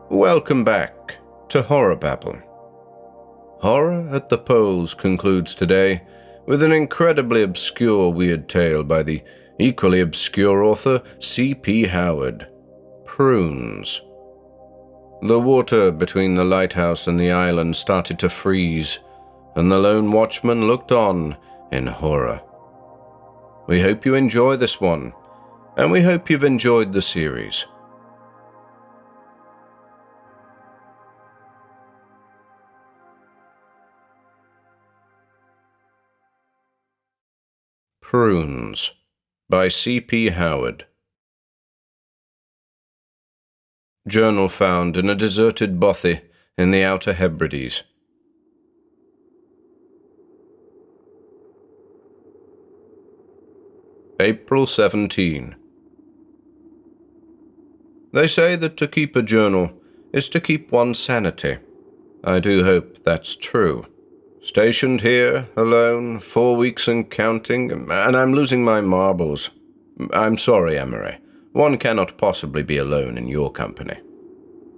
Welcome back to HorrorBabble. Horror at the Poles concludes today with an incredibly obscure weird tale by the equally obscure author C.P. Howard, Prunes. The water between the lighthouse and the island started to freeze, and the lone watchman looked on in horror. We hope you enjoy this one, and we hope you've enjoyed the series. Prunes by C.P. Howard. Journal found in a deserted bothy in the Outer Hebrides. April 17. They say that to keep a journal is to keep one's sanity. I do hope that's true. Stationed here, alone, 4 weeks and counting, and I'm losing my marbles. I'm sorry, Emery. One cannot possibly be alone in your company.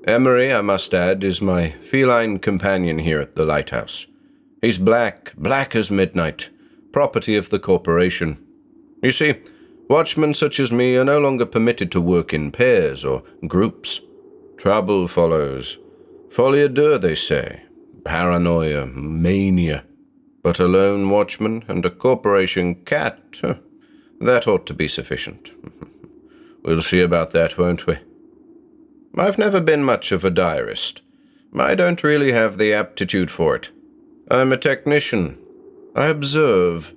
Emery, I must add, is my feline companion here at the lighthouse. He's black as midnight, property of the corporation. You see, watchmen such as me are no longer permitted to work in pairs or groups. Trouble follows. Folie à deux, they say. Paranoia, mania. But a lone watchman and a corporation cat, that ought to be sufficient. We'll see about that, won't we? I've never been much of a diarist. I don't really have the aptitude for it. I'm a technician. I observe.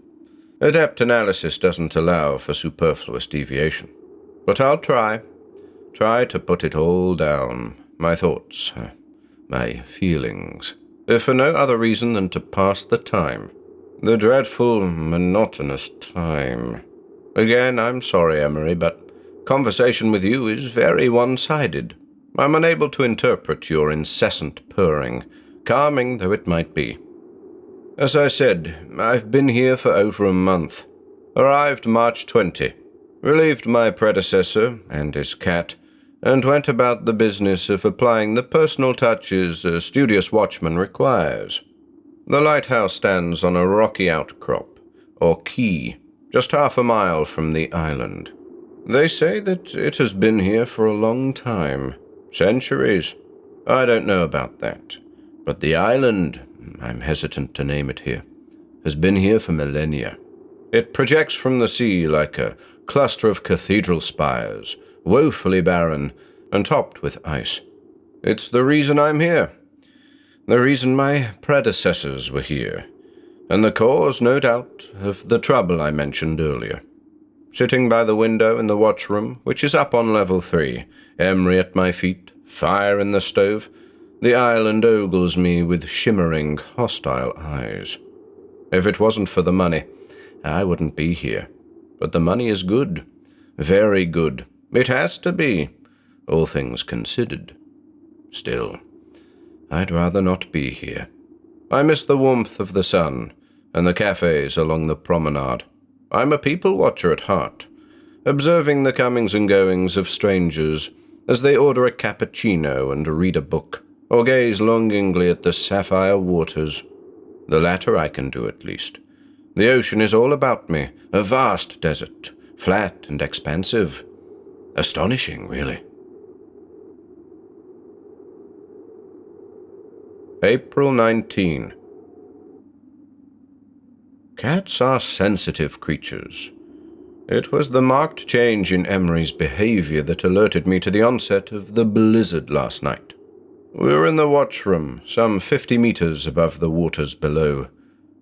Adept analysis doesn't allow for superfluous deviation. But I'll try. Try to put it all down. My thoughts, my feelings. If for no other reason than to pass the time. The dreadful, monotonous time. Again, I'm sorry, Emery, but conversation with you is very one-sided. I'm unable to interpret your incessant purring, calming though it might be. As I said, I've been here for over a month. Arrived March 20. Relieved my predecessor and his cat, and went about the business of applying the personal touches a studious watchman requires. The lighthouse stands on a rocky outcrop, or quay, just half a mile from the island. They say that it has been here for a long time. Centuries. I don't know about that. But the island, I'm hesitant to name it here, has been here for millennia. It projects from the sea like a cluster of cathedral spires, woefully barren, and topped with ice. It's the reason I'm here. The reason my predecessors were here. And the cause, no doubt, of the trouble I mentioned earlier. Sitting by the window in the watchroom, which is up on level 3, Emery at my feet, fire in the stove, the island ogles me with shimmering, hostile eyes. If it wasn't for the money, I wouldn't be here. But the money is good. Very good. It has to be, all things considered. Still, I'd rather not be here. I miss the warmth of the sun and the cafes along the promenade. I'm a people watcher at heart, observing the comings and goings of strangers as they order a cappuccino and read a book, or gaze longingly at the sapphire waters. The latter I can do at least. The ocean is all about me, a vast desert, flat and expansive. Astonishing, really. April 19. Cats are sensitive creatures. It was the marked change in Emery's behavior that alerted me to the onset of the blizzard last night. We were in the watchroom, some 50 meters above the waters below,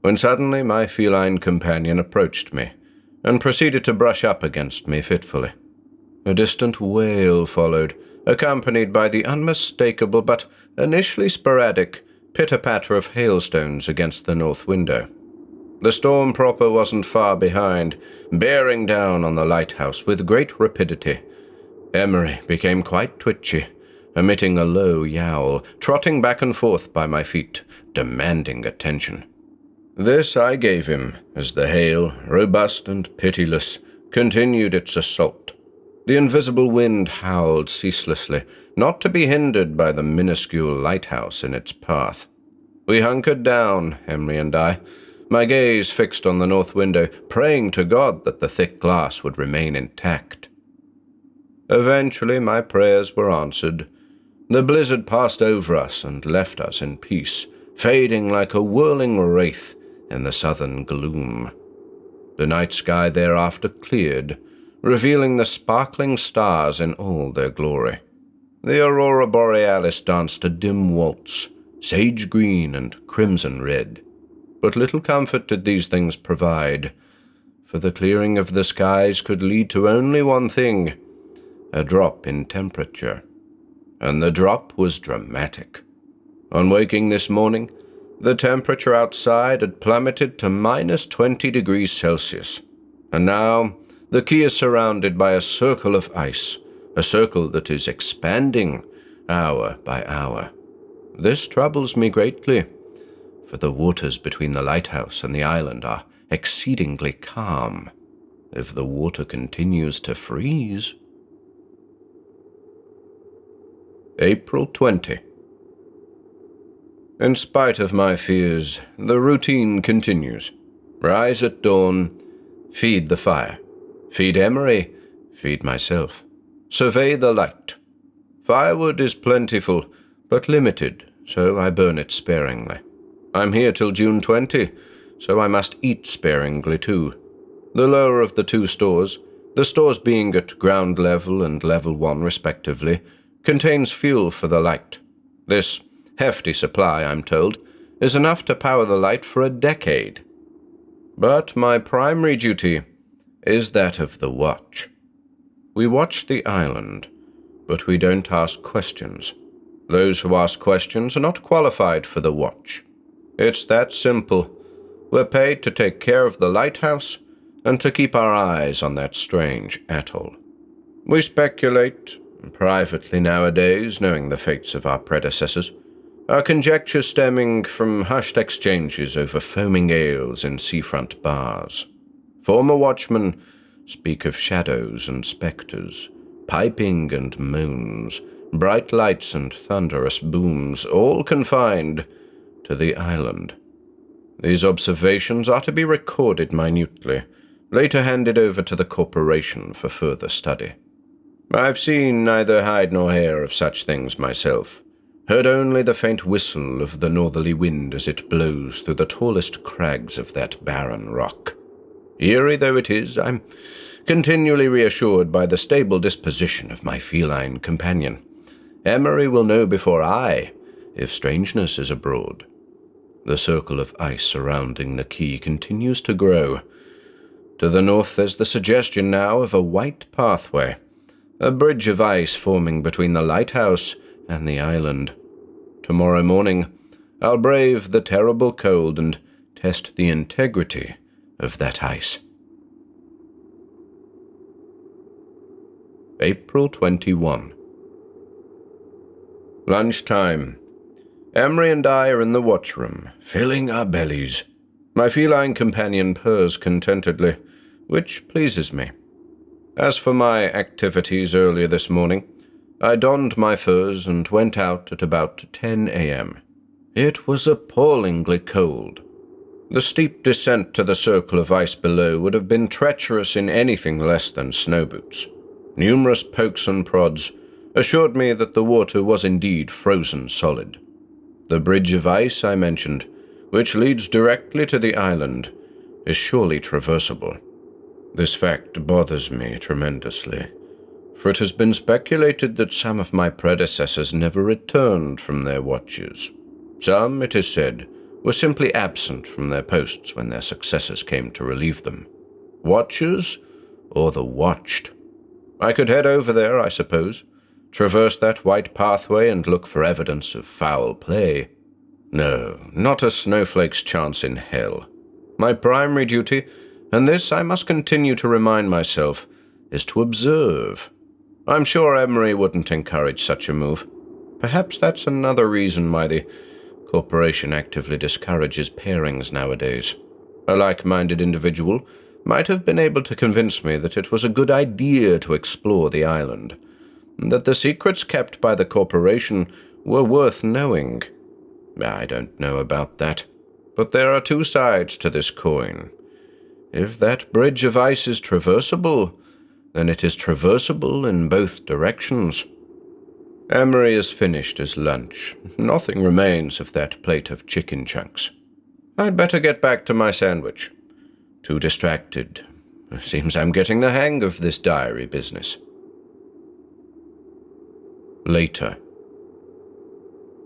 when suddenly my feline companion approached me and proceeded to brush up against me fitfully. A distant wail followed, accompanied by the unmistakable but initially sporadic pitter-patter of hailstones against the north window. The storm proper wasn't far behind, bearing down on the lighthouse with great rapidity. Emery became quite twitchy, emitting a low yowl, trotting back and forth by my feet, demanding attention. This I gave him, as the hail, robust and pitiless, continued its assault. The invisible wind howled ceaselessly, not to be hindered by the minuscule lighthouse in its path. We hunkered down, Emery and I, my gaze fixed on the north window, praying to God that the thick glass would remain intact. Eventually my prayers were answered. The blizzard passed over us and left us in peace, fading like a whirling wraith in the southern gloom. The night sky thereafter cleared, revealing the sparkling stars in all their glory. The aurora borealis danced a dim waltz, sage green and crimson red. But little comfort did these things provide, for the clearing of the skies could lead to only one thing, a drop in temperature. And the drop was dramatic. On waking this morning, the temperature outside had plummeted to -20 degrees Celsius, and now the key is surrounded by a circle of ice, a circle that is expanding hour by hour. This troubles me greatly, for the waters between the lighthouse and the island are exceedingly calm. If the water continues to freeze... April 20. In spite of my fears, the routine continues. Rise at dawn, feed the fire, feed Emery, feed myself, survey the light. Firewood is plentiful, but limited, so I burn it sparingly. I'm here till June 20, so I must eat sparingly too. The lower of the two stores, the stores being at ground level and level 1 respectively, contains fuel for the light. This hefty supply, I'm told, is enough to power the light for a decade. But my primary duty is that of the watch. We watch the island, but we don't ask questions. Those who ask questions are not qualified for the watch. It's that simple. We're paid to take care of the lighthouse and to keep our eyes on that strange atoll. We speculate privately nowadays, knowing the fates of our predecessors, our conjecture stemming from hushed exchanges over foaming ales in seafront bars. Former watchmen speak of shadows and spectres, piping and moans, bright lights and thunderous booms, all confined to the island. These observations are to be recorded minutely, later handed over to the corporation for further study. I've seen neither hide nor hair of such things myself, heard only the faint whistle of the northerly wind as it blows through the tallest crags of that barren rock. Eerie though it is, I'm continually reassured by the stable disposition of my feline companion. Emery will know before I, if strangeness is abroad. The circle of ice surrounding the quay continues to grow. To the north there's the suggestion now of a white pathway, a bridge of ice forming between the lighthouse and the island. Tomorrow morning, I'll brave the terrible cold and test the integrity of that ice. April 21. Lunchtime. Emery and I are in the watchroom, filling our bellies. My feline companion purrs contentedly, which pleases me. As for my activities earlier this morning, I donned my furs and went out at about 10 a.m. It was appallingly cold. The steep descent to the circle of ice below would have been treacherous in anything less than snow boots. Numerous pokes and prods assured me that the water was indeed frozen solid. The bridge of ice I mentioned, which leads directly to the island, is surely traversable. This fact bothers me tremendously, for it has been speculated that some of my predecessors never returned from their watches. Some, it is said, were simply absent from their posts when their successors came to relieve them. Watchers, or the watched? I could head over there, I suppose, traverse that white pathway and look for evidence of foul play. No, not a snowflake's chance in hell. My primary duty, and this I must continue to remind myself, is to observe. I'm sure Emery wouldn't encourage such a move. Perhaps that's another reason why the corporation actively discourages pairings nowadays. A like-minded individual might have been able to convince me that it was a good idea to explore the island, and that the secrets kept by the corporation were worth knowing. I don't know about that, but there are two sides to this coin. If that bridge of ice is traversable, then it is traversable in both directions. Emery has finished his lunch. Nothing remains of that plate of chicken chunks. I'd better get back to my sandwich. Too distracted. Seems I'm getting the hang of this diary business. Later.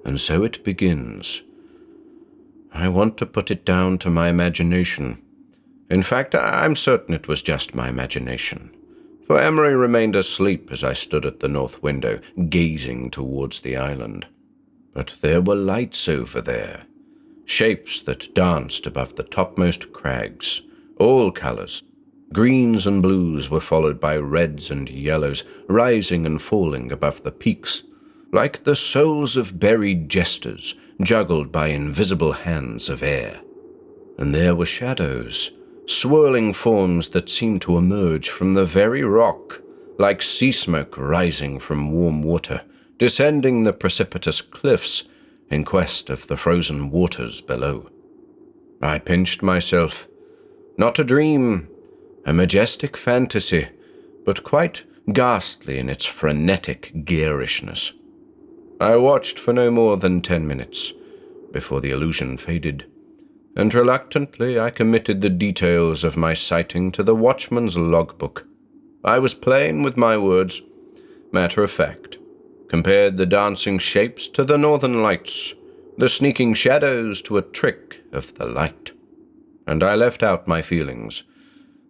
And so it begins. I want to put it down to my imagination. In fact, I'm certain it was just my imagination, for Emery remained asleep as I stood at the north window, gazing towards the island. But there were lights over there, shapes that danced above the topmost crags, all colors. Greens and blues were followed by reds and yellows, rising and falling above the peaks, like the souls of buried jesters, juggled by invisible hands of air. And there were shadows, swirling forms that seemed to emerge from the very rock, like sea smoke rising from warm water, descending the precipitous cliffs in quest of the frozen waters below. I pinched myself. Not a dream, a majestic fantasy, but quite ghastly in its frenetic garishness. I watched for no more than 10 minutes before the illusion faded, and reluctantly I committed the details of my sighting to the watchman's logbook. I was playing with my words, matter of fact, compared the dancing shapes to the northern lights, the sneaking shadows to a trick of the light. And I left out my feelings,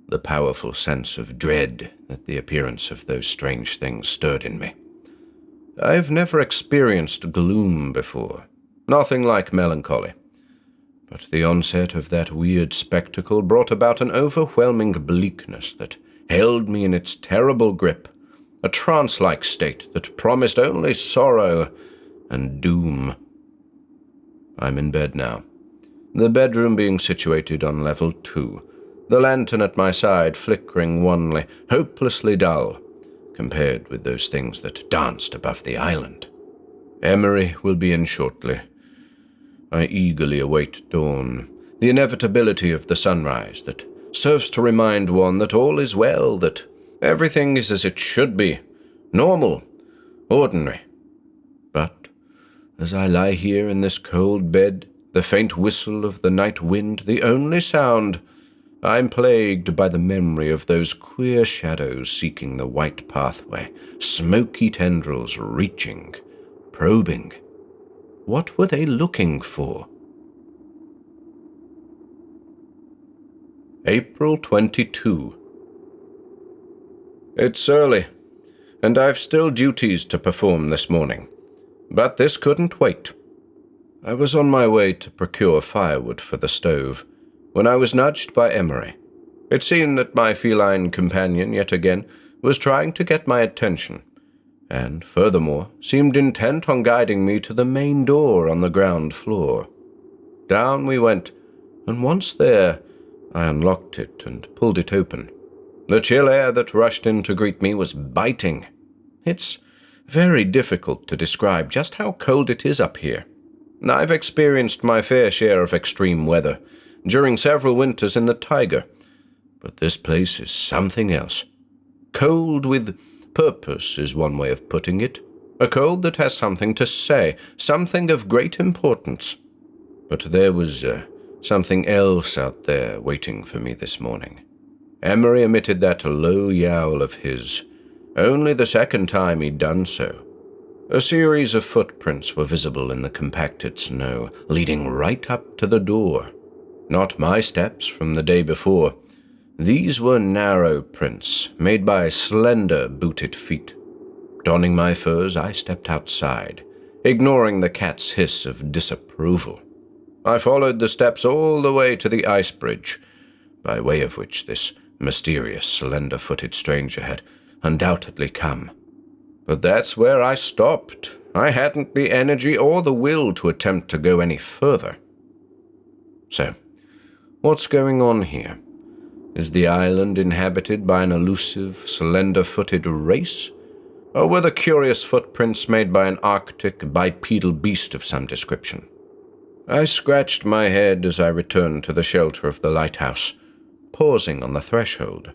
the powerful sense of dread that the appearance of those strange things stirred in me. I've never experienced gloom before, nothing like melancholy. But the onset of that weird spectacle brought about an overwhelming bleakness that held me in its terrible grip, a trance-like state that promised only sorrow and doom. I'm in bed now, the bedroom being situated on level 2, the lantern at my side flickering wanly, hopelessly dull, compared with those things that danced above the island. Emery will be in shortly. I eagerly await dawn, the inevitability of the sunrise that serves to remind one that all is well, that everything is as it should be, normal, ordinary. But as I lie here in this cold bed, the faint whistle of the night wind the only sound, I'm plagued by the memory of those queer shadows seeking the white pathway, smoky tendrils reaching, probing. What were they looking for? April 22. It's early, and I've still duties to perform this morning, but this couldn't wait. I was on my way to procure firewood for the stove when I was nudged by Emery. It seemed that my feline companion yet again was trying to get my attention, and, furthermore, seemed intent on guiding me to the main door on the ground floor. Down we went, and once there, I unlocked it and pulled it open. The chill air that rushed in to greet me was biting. It's very difficult to describe just how cold it is up here. I've experienced my fair share of extreme weather during several winters in the taiga, but this place is something else. Cold with purpose is one way of putting it. A cold that has something to say, something of great importance. But there was something else out there waiting for me this morning. Emery emitted that low yowl of his, only the second time he'd done so. A series of footprints were visible in the compacted snow, leading right up to the door. Not my steps from the day before. These were narrow prints, made by slender, booted feet. Donning my furs, I stepped outside, ignoring the cat's hiss of disapproval. I followed the steps all the way to the ice bridge, by way of which this mysterious, slender-footed stranger had undoubtedly come. But that's where I stopped. I hadn't the energy or the will to attempt to go any further. So, what's going on here? Is the island inhabited by an elusive, slender-footed race? Or were the curious footprints made by an Arctic bipedal beast of some description? I scratched my head as I returned to the shelter of the lighthouse, pausing on the threshold,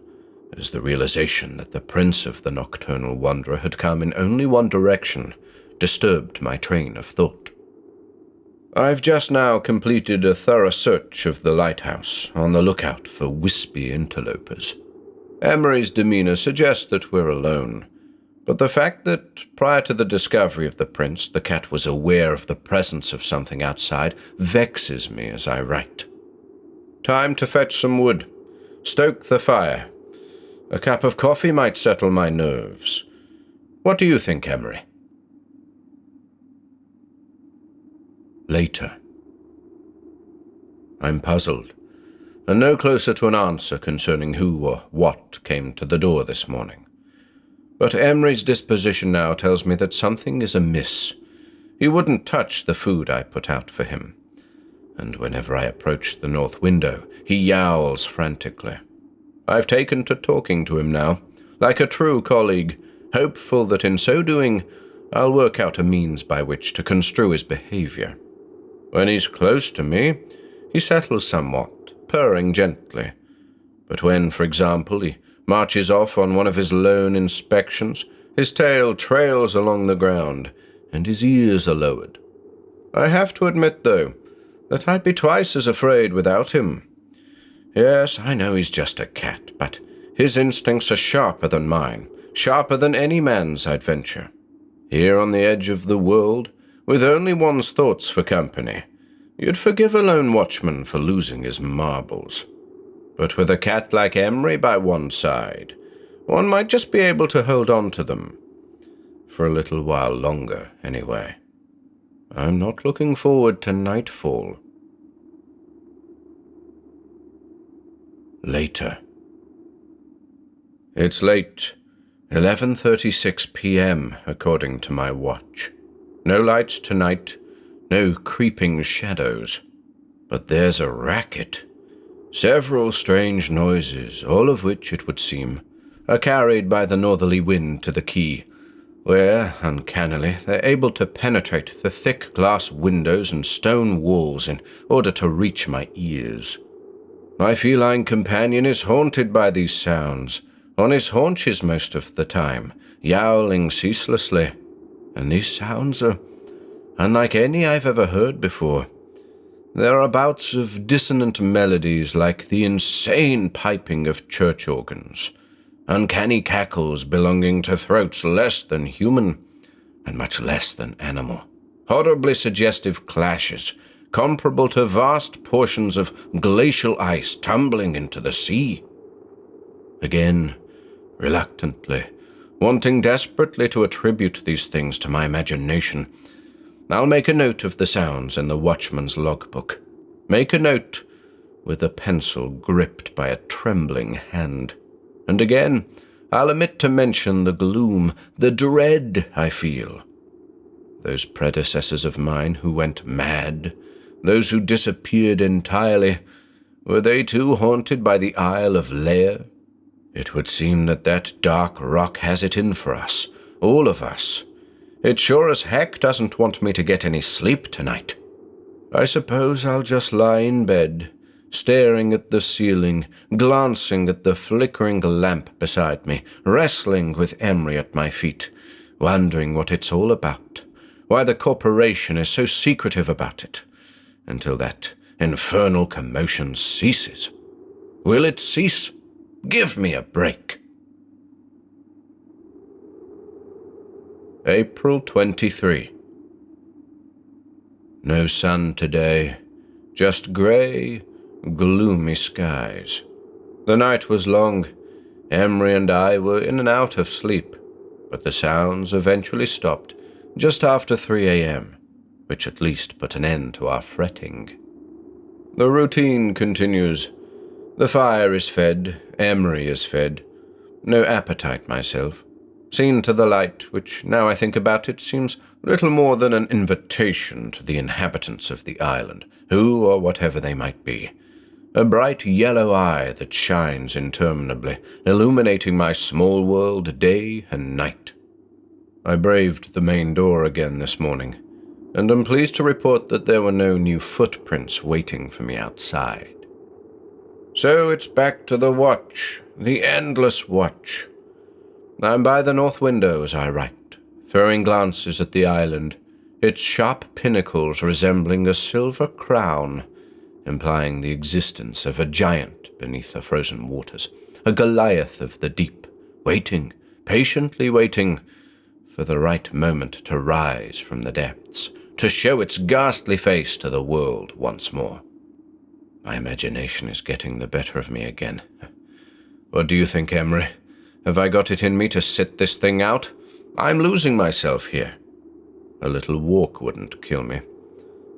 as the realization that the prince of the nocturnal wanderer had come in only one direction disturbed my train of thought. I've just now completed a thorough search of the lighthouse, on the lookout for wispy interlopers. Emery's demeanor suggests that we're alone, but the fact that, prior to the discovery of the prince, the cat was aware of the presence of something outside vexes me as I write. Time to fetch some wood. Stoke the fire. A cup of coffee might settle my nerves. What do you think, Emery? Later. I'm puzzled, and no closer to an answer concerning who or what came to the door this morning. But Emery's disposition now tells me that something is amiss. He wouldn't touch the food I put out for him, and whenever I approach the north window, he yowls frantically. I've taken to talking to him now, like a true colleague, hopeful that in so doing I'll work out a means by which to construe his behavior. When he's close to me, he settles somewhat, purring gently. But when, for example, he marches off on one of his lone inspections, his tail trails along the ground, and his ears are lowered. I have to admit, though, that I'd be twice as afraid without him. Yes, I know he's just a cat, but his instincts are sharper than mine, sharper than any man's, I'd venture. Here on the edge of the world, with only one's thoughts for company, you'd forgive a lone watchman for losing his marbles. But with a cat like Emery by one's side, one might just be able to hold on to them. For a little while longer, anyway. I'm not looking forward to nightfall. Later. It's late. 11:36 p.m., according to my watch. No lights tonight, no creeping shadows. But there's a racket. Several strange noises, all of which, it would seem, are carried by the northerly wind to the quay, where, uncannily, they're able to penetrate the thick glass windows and stone walls in order to reach my ears. My feline companion is haunted by these sounds, on his haunches most of the time, yowling ceaselessly, and these sounds are unlike any I've ever heard before. There are bouts of dissonant melodies like the insane piping of church organs, uncanny cackles belonging to throats less than human and much less than animal, horribly suggestive clashes comparable to vast portions of glacial ice tumbling into the sea. Again, reluctantly, wanting desperately to attribute these things to my imagination, I'll make a note of the sounds in the watchman's logbook. Make a note with a pencil gripped by a trembling hand. And again, I'll omit to mention the gloom, the dread I feel. Those predecessors of mine who went mad, those who disappeared entirely, were they too haunted by the Isle of Lair? It would seem that that dark rock has it in for us, all of us. It sure as heck doesn't want me to get any sleep tonight. I suppose I'll just lie in bed, staring at the ceiling, glancing at the flickering lamp beside me, wrestling with Emery at my feet, wondering what it's all about, why the corporation is so secretive about it, until that infernal commotion ceases. Will it cease? Give me a break. April 23. No sun today, just grey, gloomy skies. The night was long. Emery and I were in and out of sleep, but the sounds eventually stopped just after 3 a.m., which at least put an end to our fretting. The routine continues. The fire is fed, Emery is fed. No appetite myself. Seen to the light, which, now I think about it, seems little more than an invitation to the inhabitants of the island, who or whatever they might be, a bright yellow eye that shines interminably, illuminating my small world day and night. I braved the main door again this morning, and am pleased to report that there were no new footprints waiting for me outside. So it's back to the watch, the endless watch. I'm by the north window as I write, throwing glances at the island, its sharp pinnacles resembling a silver crown, implying the existence of a giant beneath the frozen waters, a Goliath of the deep, waiting, patiently waiting, for the right moment to rise from the depths, to show its ghastly face to the world once more. My imagination is getting the better of me again. What do you think, Emery? Have I got it in me to sit this thing out? I'm losing myself here. A little walk wouldn't kill me.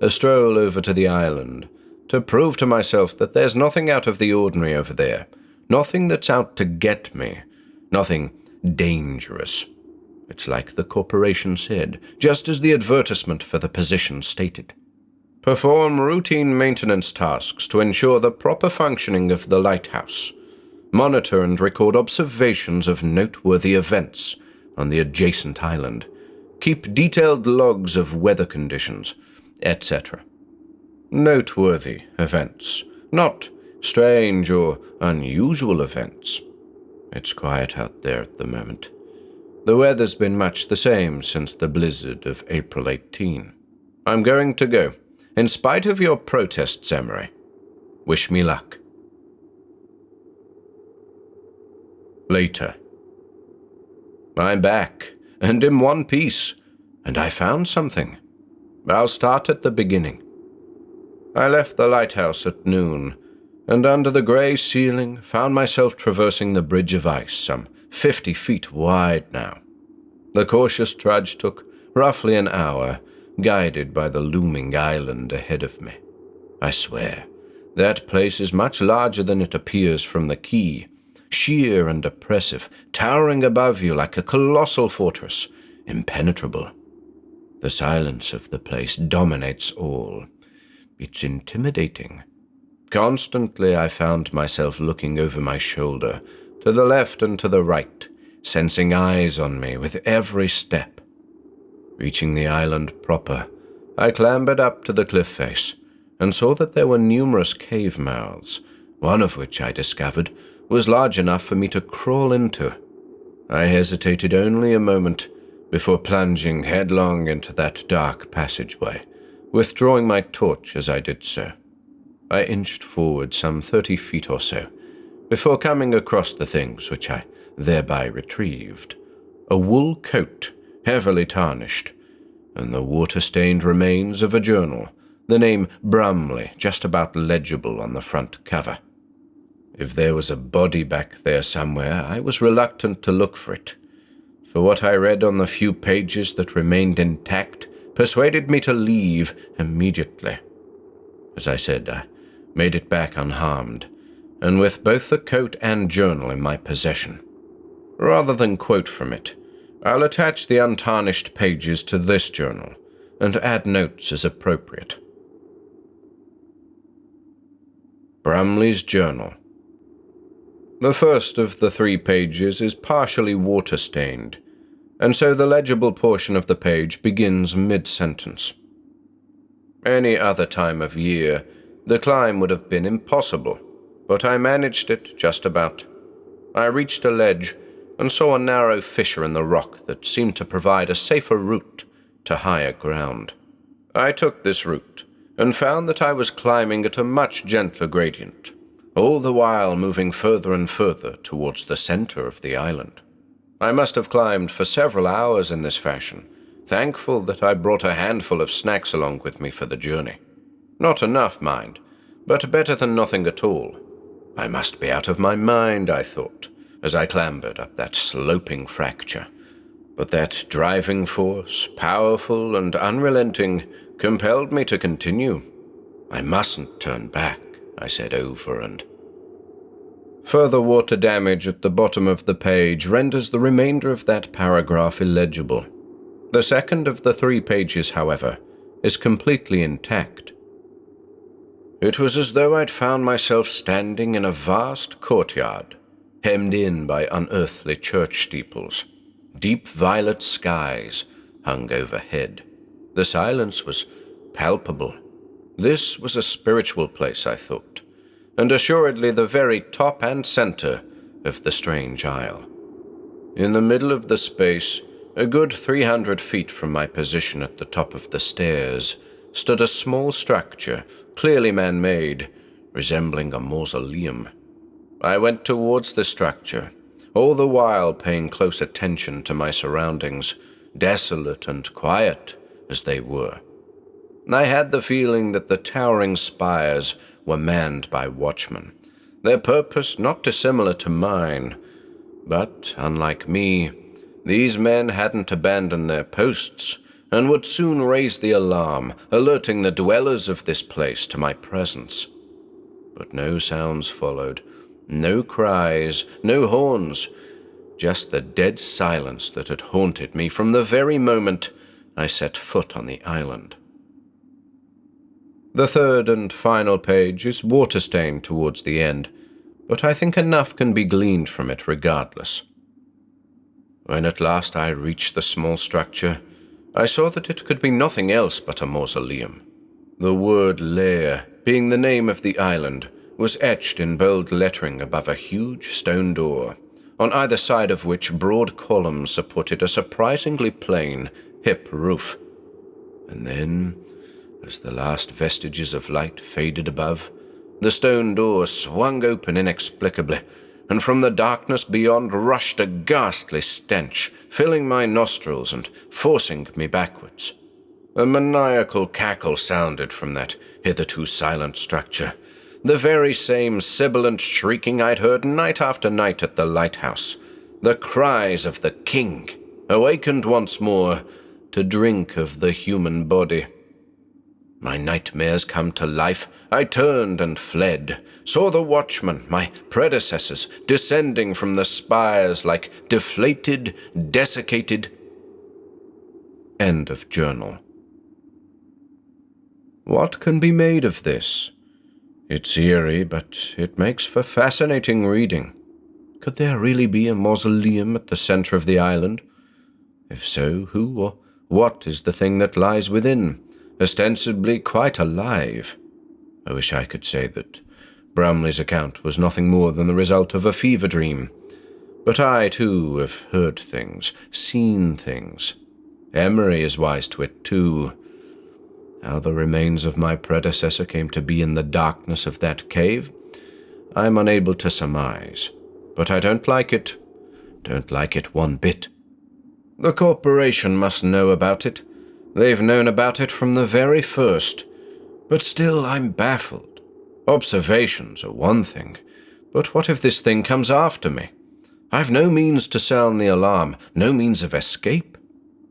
A stroll over to the island, to prove to myself that there's nothing out of the ordinary over there, nothing that's out to get me, nothing dangerous. It's like the corporation said, just as the advertisement for the position stated. Perform routine maintenance tasks to ensure the proper functioning of the lighthouse. Monitor and record observations of noteworthy events on the adjacent island. Keep detailed logs of weather conditions, etc. Noteworthy events, not strange or unusual events. It's quiet out there at the moment. The weather's been much the same since the blizzard of April 18. I'm going to go, in spite of your protests, Emery. Wish me luck. Later. I'm back, and in one piece, and I found something. I'll start at the beginning. I left the lighthouse at noon, and under the grey ceiling found myself traversing the bridge of ice, some 50 feet wide now. The cautious trudge took roughly an hour, guided by the looming island ahead of me. I swear, that place is much larger than it appears from the quay, sheer and oppressive, towering above you like a colossal fortress, impenetrable. The silence of the place dominates all. It's intimidating. Constantly I found myself looking over my shoulder, to the left and to the right, sensing eyes on me with every step. Reaching the island proper, I clambered up to the cliff face, and saw that there were numerous cave mouths, one of which I discovered was large enough for me to crawl into. I hesitated only a moment before plunging headlong into that dark passageway, withdrawing my torch as I did so. I inched forward some 30 feet or so, before coming across the things which I thereby retrieved. A wool coat, heavily tarnished, and the water-stained remains of a journal, the name Brumley just about legible on the front cover. If there was a body back there somewhere, I was reluctant to look for it, for what I read on the few pages that remained intact persuaded me to leave immediately. As I said, I made it back unharmed, and with both the coat and journal in my possession. Rather than quote from it, I'll attach the untarnished pages to this journal, and add notes as appropriate. Brumley's Journal. The first of the 3 pages is partially water-stained, and so the legible portion of the page begins mid-sentence. Any other time of year, the climb would have been impossible, but I managed it just about. I reached a ledge and saw a narrow fissure in the rock that seemed to provide a safer route to higher ground. I took this route and found that I was climbing at a much gentler gradient, all the while moving further and further towards the center of the island. I must have climbed for several hours in this fashion, thankful that I brought a handful of snacks along with me for the journey. Not enough, mind, but better than nothing at all. I must be out of my mind, I thought, as I clambered up that sloping fracture. But that driving force, powerful and unrelenting, compelled me to continue. I mustn't turn back, I said over and. Further water damage at the bottom of the page renders the remainder of that paragraph illegible. The second of the 3 pages, however, is completely intact. It was as though I'd found myself standing in a vast courtyard, hemmed in by unearthly church steeples. Deep violet skies hung overhead. The silence was palpable. This was a spiritual place, I thought, and assuredly the very top and center of the strange isle. In the middle of the space, a good 300 feet from my position at the top of the stairs, stood a small structure, clearly man-made, resembling a mausoleum. I went towards the structure, all the while paying close attention to my surroundings, desolate and quiet as they were. I had the feeling that the towering spires were manned by watchmen, their purpose not dissimilar to mine. But, unlike me, these men hadn't abandoned their posts and would soon raise the alarm, alerting the dwellers of this place to my presence. But no sounds followed, no cries, no horns, just the dead silence that had haunted me from the very moment I set foot on the island. The third and final page is water-stained towards the end, but I think enough can be gleaned from it regardless. When at last I reached the small structure, I saw that it could be nothing else but a mausoleum. The word lair, being the name of the island, was etched in bold lettering above a huge stone door, on either side of which broad columns supported a surprisingly plain, hip roof. And then, as the last vestiges of light faded above, the stone door swung open inexplicably, and from the darkness beyond rushed a ghastly stench, filling my nostrils and forcing me backwards. A maniacal cackle sounded from that hitherto silent structure, the very same sibilant shrieking I'd heard night after night at the lighthouse, the cries of the king, awakened once more to drink of the human body. My nightmares come to life, I turned and fled, saw the watchmen, my predecessors, descending from the spires like deflated, desiccated... End of journal. What can be made of this? It's eerie, but it makes for fascinating reading. Could there really be a mausoleum at the center of the island? If so, who or what is the thing that lies within, ostensibly quite alive? I wish I could say that Brumley's account was nothing more than the result of a fever dream. But I, too, have heard things, seen things. Emery is wise to it, too. How the remains of my predecessor came to be in the darkness of that cave, I am unable to surmise. But I don't like it. Don't like it one bit. The corporation must know about it. They've known about it from the very first. But still, I'm baffled. Observations are one thing, but what if this thing comes after me? I've no means to sound the alarm, no means of escape.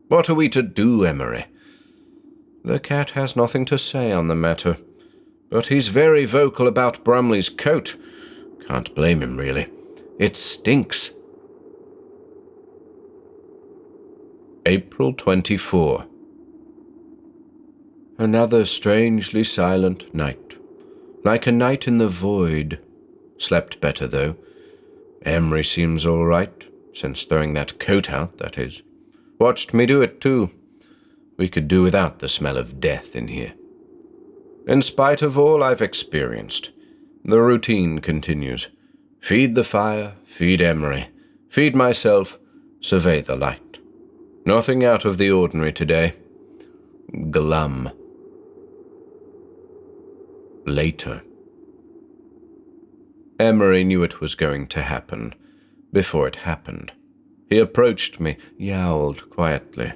What are we to do, Emery? The cat has nothing to say on the matter, but he's very vocal about Brumley's coat. Can't blame him, really. It stinks. April 24. Another strangely silent night. Like a night in the void. Slept better, though. Emery seems all right, since throwing that coat out, that is. Watched me do it, too. We could do without the smell of death in here. In spite of all I've experienced, the routine continues. Feed the fire, feed Emery, feed myself, survey the light. Nothing out of the ordinary today. Glum. Later. Emery knew it was going to happen before it happened. He approached me, yowled quietly.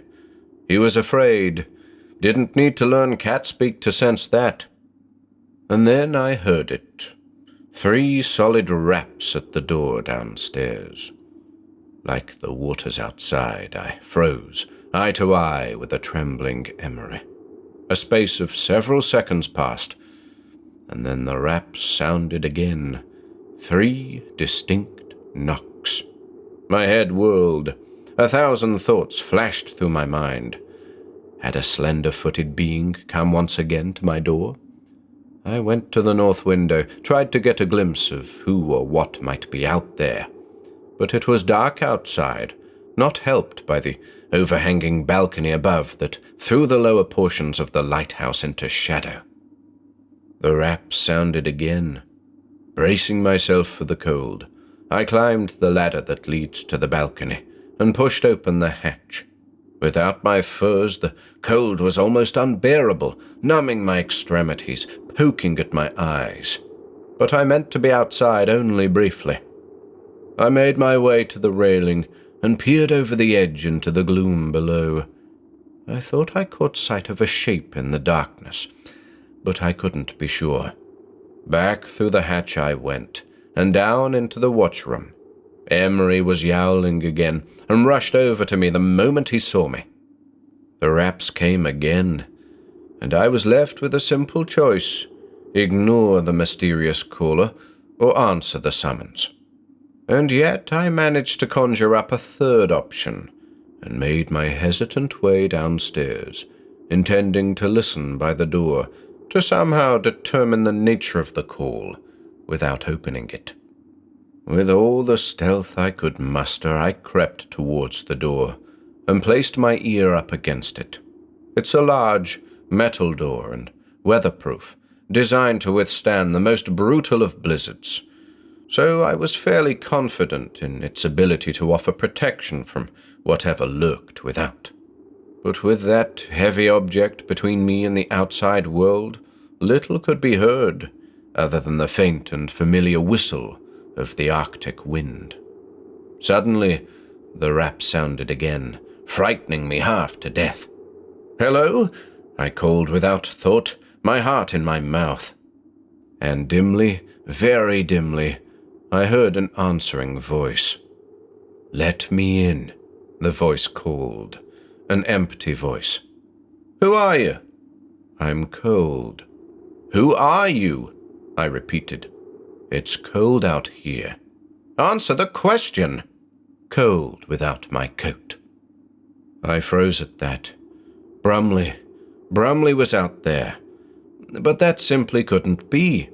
He was afraid. Didn't need to learn cat speak to sense that. And then I heard it. 3 solid raps at the door downstairs. Like the waters outside, I froze, eye to eye with a trembling Emery. A space of several seconds passed, and then the raps sounded again. 3 distinct knocks. My head whirled. 1,000 thoughts flashed through my mind. Had a slender-footed being come once again to my door? I went to the north window, tried to get a glimpse of who or what might be out there. But it was dark outside, not helped by the overhanging balcony above that threw the lower portions of the lighthouse into shadow. The rap sounded again. Bracing myself for the cold, I climbed the ladder that leads to the balcony and pushed open the hatch. Without my furs, the cold was almost unbearable, numbing my extremities, poking at my eyes. But I meant to be outside only briefly. I made my way to the railing and peered over the edge into the gloom below. I thought I caught sight of a shape in the darkness, but I couldn't be sure. Back through the hatch I went, and down into the watchroom. Emery was yowling again, and rushed over to me the moment he saw me. The raps came again, and I was left with a simple choice: ignore the mysterious caller, or answer the summons. And yet I managed to conjure up a third option, and made my hesitant way downstairs, intending to listen by the door, to somehow determine the nature of the call, without opening it. With all the stealth I could muster, I crept towards the door, and placed my ear up against it. It's a large metal door and weatherproof, designed to withstand the most brutal of blizzards, so I was fairly confident in its ability to offer protection from whatever lurked without. But with that heavy object between me and the outside world, little could be heard, other than the faint and familiar whistle of the Arctic wind. Suddenly, the rap sounded again, frightening me half to death. "Hello?" I called without thought, my heart in my mouth. And dimly, very dimly, I heard an answering voice. "Let me in," the voice called, an empty voice. "Who are you?" "I'm cold." "Who are you?" I repeated. "It's cold out here." "Answer the question." "Cold without my coat." I froze at that. Brumley was out there. But that simply couldn't be.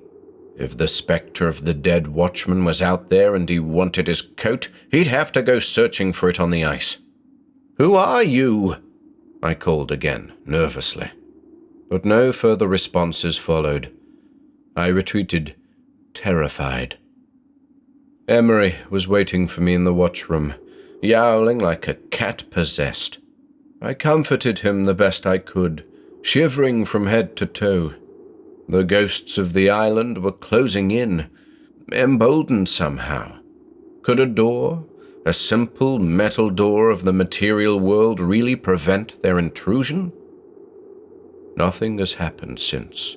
If the spectre of the dead watchman was out there and he wanted his coat, he'd have to go searching for it on the ice. "Who are you?" I called again, nervously. But no further responses followed. I retreated, terrified. Emery was waiting for me in the watchroom, yowling like a cat possessed. I comforted him the best I could, shivering from head to toe. The ghosts of the island were closing in, emboldened somehow. Could a door, a simple metal door of the material world, really prevent their intrusion? Nothing has happened since,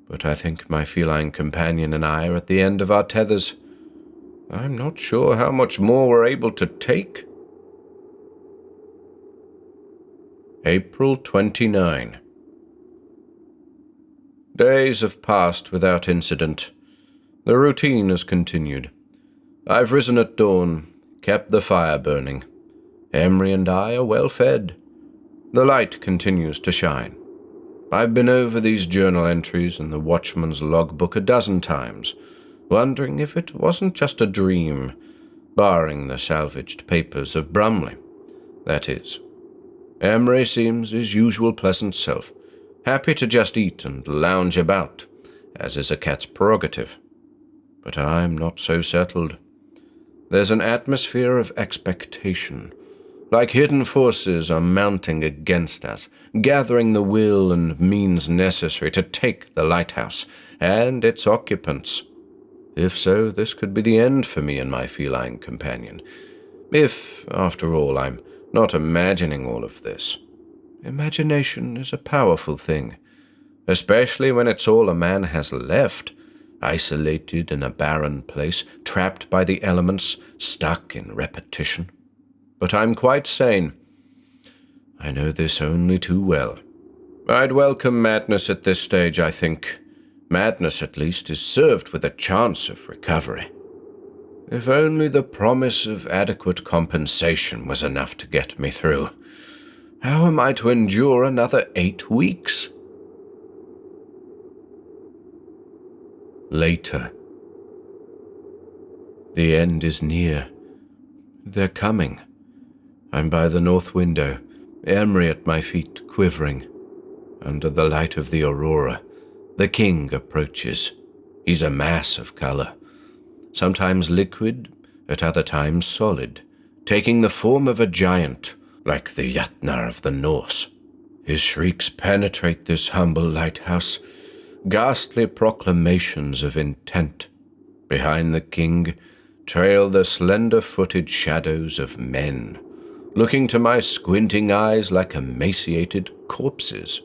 but I think my feline companion and I are at the end of our tethers. I'm not sure how much more we're able to take. April 29. Days have passed without incident. The routine has continued. I've risen at dawn, kept the fire burning. Emery and I are well fed. The light continues to shine. I've been over these journal entries in the watchman's logbook a dozen times, wondering if it wasn't just a dream, barring the salvaged papers of Brumley. That is, Emery seems his usual pleasant self, happy to just eat and lounge about, as is a cat's prerogative. But I'm not so settled. There's an atmosphere of expectation, like hidden forces are mounting against us, gathering the will and means necessary to take the lighthouse and its occupants. If so, this could be the end for me and my feline companion. If, after all, I'm not imagining all of this. Imagination is a powerful thing, especially when it's all a man has left, isolated in a barren place, trapped by the elements, stuck in repetition. But I'm quite sane. I know this only too well. I'd welcome madness at this stage, I think. Madness, at least, is served with a chance of recovery. If only the promise of adequate compensation was enough to get me through. How am I to endure another 8 weeks? Later. The end is near. They're coming. I'm by the north window, Emery at my feet, quivering. Under the light of the aurora, the king approaches. He's a mass of color, sometimes liquid, at other times solid, taking the form of a giant, like the Jatnar of the Norse. His shrieks penetrate this humble lighthouse, ghastly proclamations of intent. Behind the king trail the slender-footed shadows of men, looking to my squinting eyes like emaciated corpses.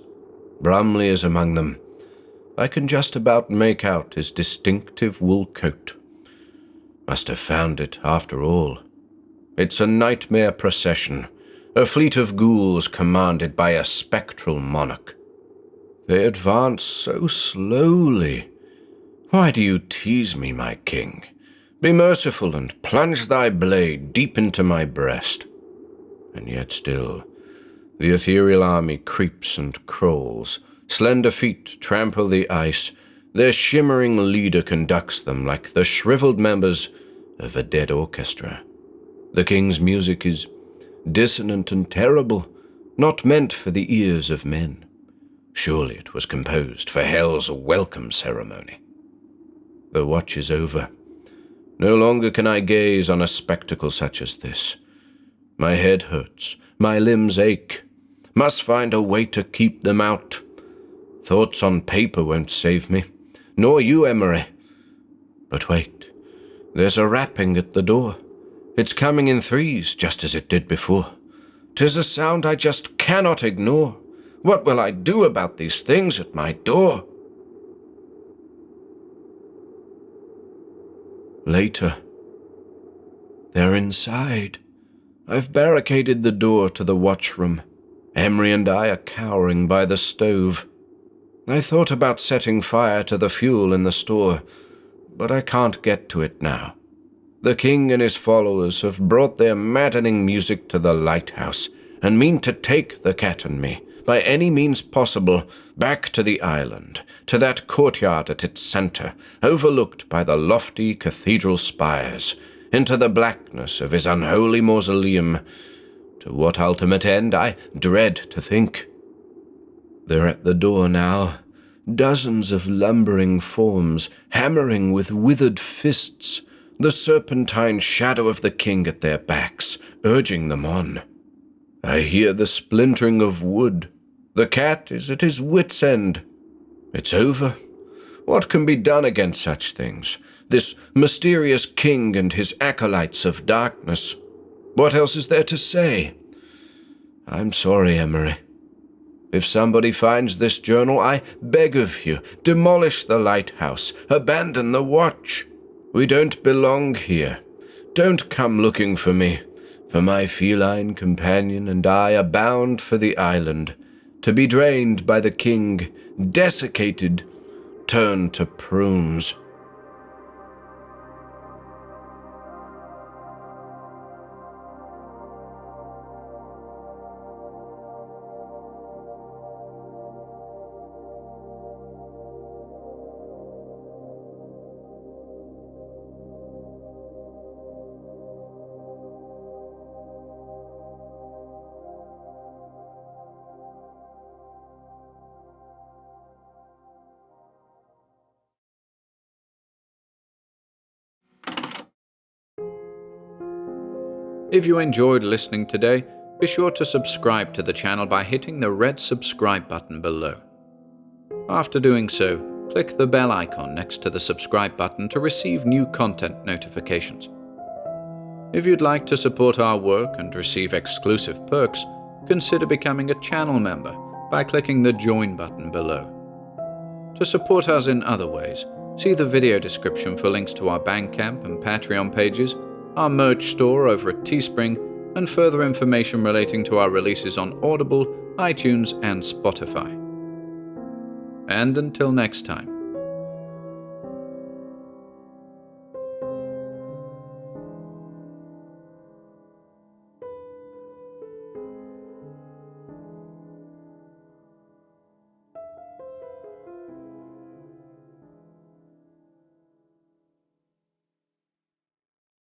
Brumley is among them. I can just about make out his distinctive wool coat. Must have found it, after all. It's a nightmare procession, a fleet of ghouls commanded by a spectral monarch. They advance so slowly. Why do you tease me, my king? Be merciful and plunge thy blade deep into my breast. And yet still, the ethereal army creeps and crawls. Slender feet trample the ice. Their shimmering leader conducts them like the shriveled members of a dead orchestra. The king's music is dissonant and terrible, not meant for the ears of men. Surely it was composed for hell's welcome ceremony. The watch is over. No longer can I gaze on a spectacle such as this. My head hurts, my limbs ache. Must find a way to keep them out. Thoughts on paper won't save me, nor you, Emery. But wait, there's a rapping at the door. It's coming in threes, just as it did before. 'Tis a sound I just cannot ignore. What will I do about these things at my door? Later. They're inside. I've barricaded the door to the watchroom. Emery and I are cowering by the stove. I thought about setting fire to the fuel in the store, but I can't get to it now. The king and his followers have brought their maddening music to the lighthouse and mean to take the cat and me, by any means possible, back to the island, to that courtyard at its center, overlooked by the lofty cathedral spires, into the blackness of his unholy mausoleum. To what ultimate end I dread to think. They're at the door now, dozens of lumbering forms, hammering with withered fists, the serpentine shadow of the king at their backs, urging them on. I hear the splintering of wood. The cat is at his wit's end. It's over. What can be done against such things? This mysterious king and his acolytes of darkness. What else is there to say? I'm sorry, Emery. If somebody finds this journal, I beg of you, demolish the lighthouse, abandon the watch. We don't belong here. Don't come looking for me, for my feline companion and I are bound for the island, to be drained by the king, desiccated, turned to prunes. If you enjoyed listening today, be sure to subscribe to the channel by hitting the red subscribe button below. After doing so, click the bell icon next to the subscribe button to receive new content notifications. If you'd like to support our work and receive exclusive perks, consider becoming a channel member by clicking the join button below. To support us in other ways, see the video description for links to our Bandcamp and Patreon pages, our merch store over at Teespring, and further information relating to our releases on Audible, iTunes, and Spotify. And until next time,